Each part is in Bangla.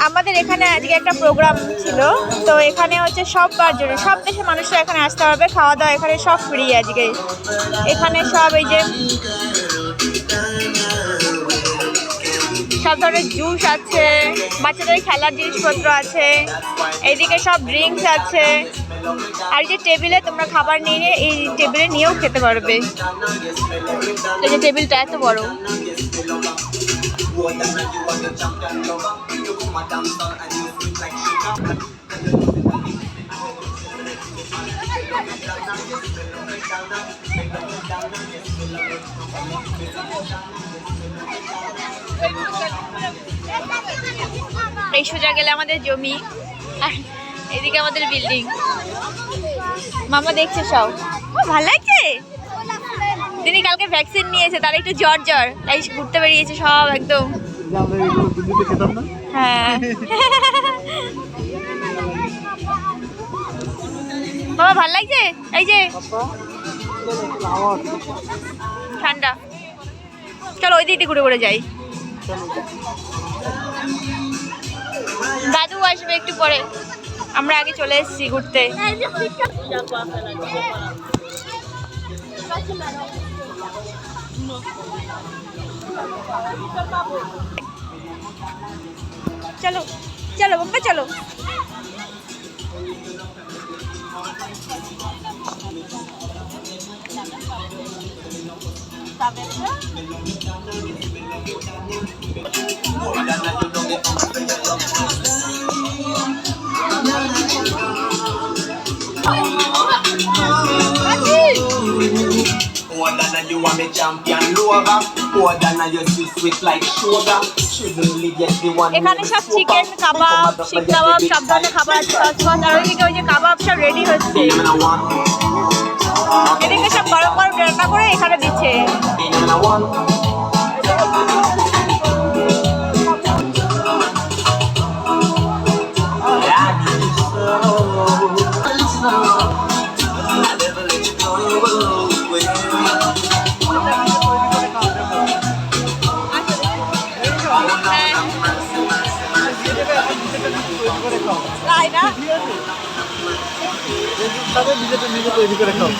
আমাদের এখানে আজকে একটা প্রোগ্রাম ছিল, তো এখানে হচ্ছে সববার জন্য সব দেশের মানুষরা এখানে আসতে পারবে। খাওয়া দাওয়া এখানে সব ফ্রি আজকে। এখানে সব এই যে সব ধরনের জুস আছে, বাচ্চাদের খেলার জিনিসপত্র আছে, এইদিকে সব ড্রিঙ্কস আছে। আর এই যে টেবিলে তোমরা খাবার নিয়ে এই টেবিলে নিয়েও খেতে পারবে। এই যে টেবিলটা এত বড়। এই সোজা গেলে আমাদের জমি, আর এদিকে আমাদের বিল্ডিং। মামা দেখছে সব। ভালো লাগছে। তিনি কালকে ভ্যাকসিন নিয়েছে, তার একটু জ্বর তাই ঘুরতে বেরিয়েছে সব একদম। হ্যাঁ বাবা ভাল লাগছে। এই যে ঠান্ডা, চলো ওই দিকটা ঘুরে ঘুরে যাই। দাদু আসবে একটু পরে, আমরা আগে চলে এসেছি ঘুরতে। চলো চলো বাবা চলো। এখানে সব চিকেন কাবাব, শিক কাবাব, সব ধরনের খাবার আছে। আর ওইদিকে ওই যে কাবাব সব রেডি হচ্ছে, এদিকে সব গরম গরম রান্না করে এখানে দিচ্ছে। নিজে তৈরি করে খাও।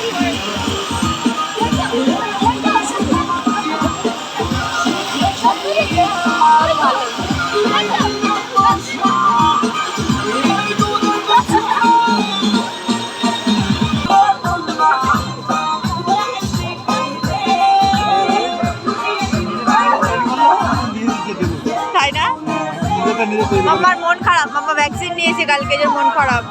তাই না? আমার মন খারাপ, মামা ভ্যাকসিন নিয়েছে কালকে, যে মন খারাপ।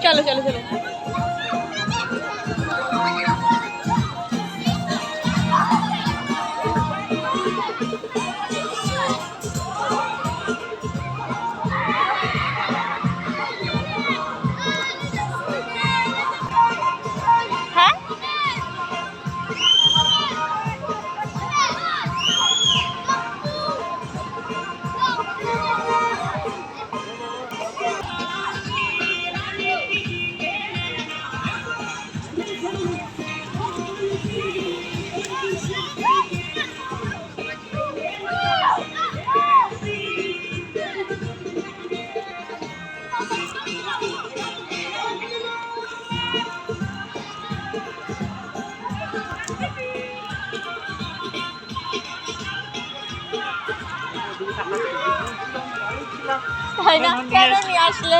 চলো চলো চলো। তাই না? কেন নিয়ে আসলে?